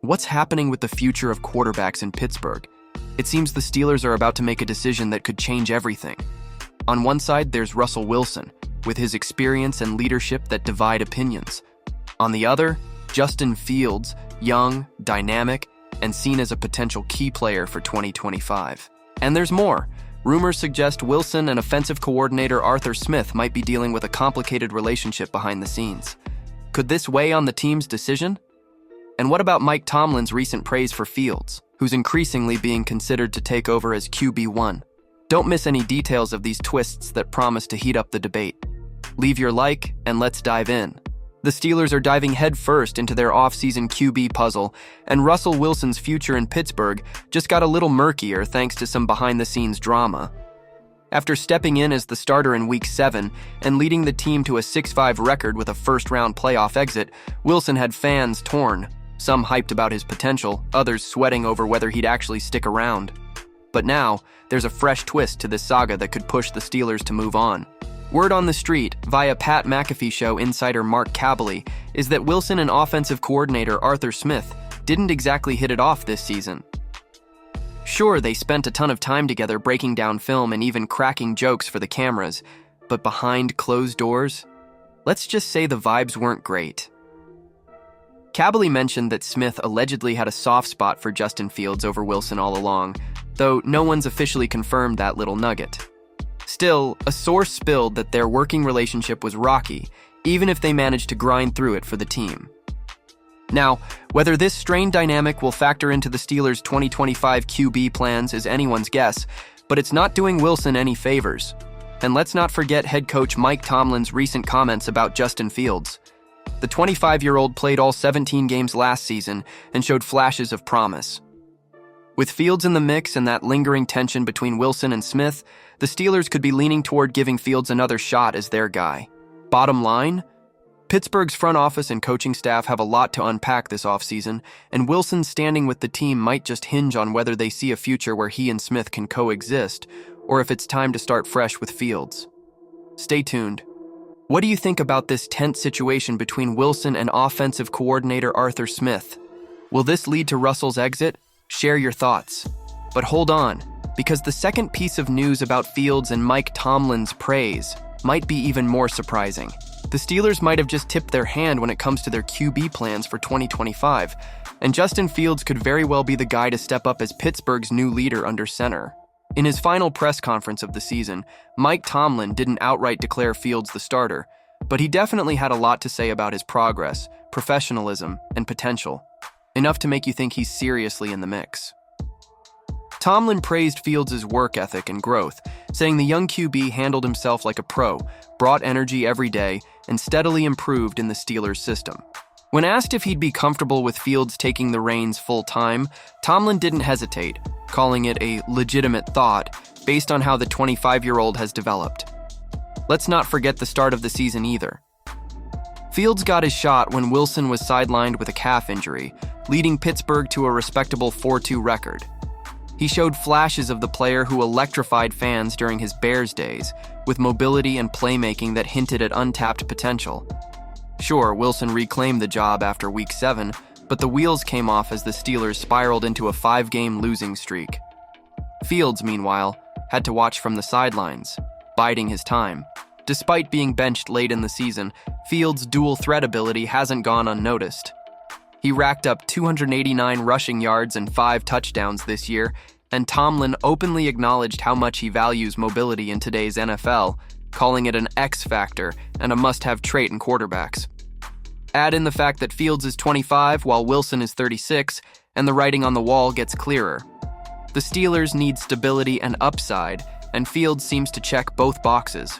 What's happening with the future of quarterbacks in Pittsburgh? It seems the Steelers are about to make a decision that could change everything. On one side, there's Russell Wilson, with his experience and leadership that divide opinions. On the other, Justin Fields, young, dynamic, and seen as a potential key player for 2025. And there's more. Rumors suggest Wilson and offensive coordinator Arthur Smith might be dealing with a complicated relationship behind the scenes. Could this weigh on the team's decision? And what about Mike Tomlin's recent praise for Fields, who's increasingly being considered to take over as QB1? Don't miss any details of these twists that promise to heat up the debate. Leave your like, and let's dive in. The Steelers are diving headfirst into their off-season QB puzzle, and Russell Wilson's future in Pittsburgh just got a little murkier thanks to some behind-the-scenes drama. After stepping in as the starter in Week 7 and leading the team to a 6-5 record with a first-round playoff exit, Wilson had fans torn. Some hyped about his potential, others sweating over whether he'd actually stick around. But now, there's a fresh twist to this saga that could push the Steelers to move on. Word on the street, via Pat McAfee Show insider Mark Kaboly, is that Wilson and offensive coordinator Arthur Smith didn't exactly hit it off this season. Sure, they spent a ton of time together breaking down film and even cracking jokes for the cameras, but behind closed doors, let's just say the vibes weren't great. Kaboly mentioned that Smith allegedly had a soft spot for Justin Fields over Wilson all along, though no one's officially confirmed that little nugget. Still, a source spilled that their working relationship was rocky, even if they managed to grind through it for the team. Now, whether this strained dynamic will factor into the Steelers' 2025 QB plans is anyone's guess, but it's not doing Wilson any favors. And let's not forget head coach Mike Tomlin's recent comments about Justin Fields. The 25-year-old played all 17 games last season and showed flashes of promise. With Fields in the mix and that lingering tension between Wilson and Smith, the Steelers could be leaning toward giving Fields another shot as their guy. Bottom line, Pittsburgh's front office and coaching staff have a lot to unpack this offseason, and Wilson's standing with the team might just hinge on whether they see a future where he and Smith can coexist, or if it's time to start fresh with Fields. Stay tuned. What do you think about this tense situation between Wilson and offensive coordinator Arthur Smith? Will this lead to Russell's exit? Share your thoughts. But hold on, because the second piece of news about Fields and Mike Tomlin's praise might be even more surprising. The Steelers might have just tipped their hand when it comes to their QB plans for 2025, and Justin Fields could very well be the guy to step up as Pittsburgh's new leader under center. In his final press conference of the season, Mike Tomlin didn't outright declare Fields the starter, but he definitely had a lot to say about his progress, professionalism, and potential. Enough to make you think he's seriously in the mix. Tomlin praised Fields' work ethic and growth, saying the young QB handled himself like a pro, brought energy every day, and steadily improved in the Steelers' system. When asked if he'd be comfortable with Fields taking the reins full-time, Tomlin didn't hesitate, calling it a legitimate thought based on how the 25-year-old has developed. Let's not forget the start of the season either. Fields got his shot when Wilson was sidelined with a calf injury, leading Pittsburgh to a respectable 4-2 record. He showed flashes of the player who electrified fans during his Bears days, with mobility and playmaking that hinted at untapped potential. Sure, Wilson reclaimed the job after Week 7, but the wheels came off as the Steelers spiraled into a 5-game losing streak. Fields, meanwhile, had to watch from the sidelines, biding his time. Despite being benched late in the season, Fields' dual threat ability hasn't gone unnoticed. He racked up 289 rushing yards and 5 touchdowns this year, and Tomlin openly acknowledged how much he values mobility in today's NFL, calling it an X factor and a must-have trait in quarterbacks. Add in the fact that Fields is 25 while Wilson is 36, and the writing on the wall gets clearer. The Steelers need stability and upside, and Fields seems to check both boxes.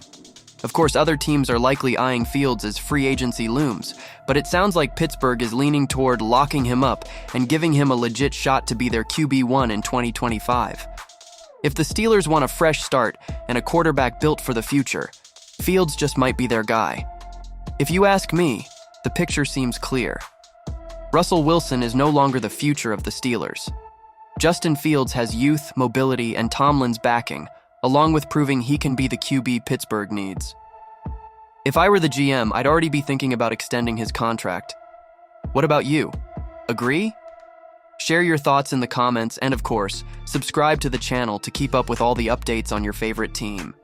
Of course, other teams are likely eyeing Fields as free agency looms, but it sounds like Pittsburgh is leaning toward locking him up and giving him a legit shot to be their QB1 in 2025. If the Steelers want a fresh start and a quarterback built for the future, Fields just might be their guy. If you ask me, the picture seems clear. Russell Wilson is no longer the future of the Steelers. Justin Fields has youth, mobility, and Tomlin's backing, along with proving he can be the QB Pittsburgh needs. If I were the GM, I'd already be thinking about extending his contract. What about you? Agree? Share your thoughts in the comments and, of course, subscribe to the channel to keep up with all the updates on your favorite team.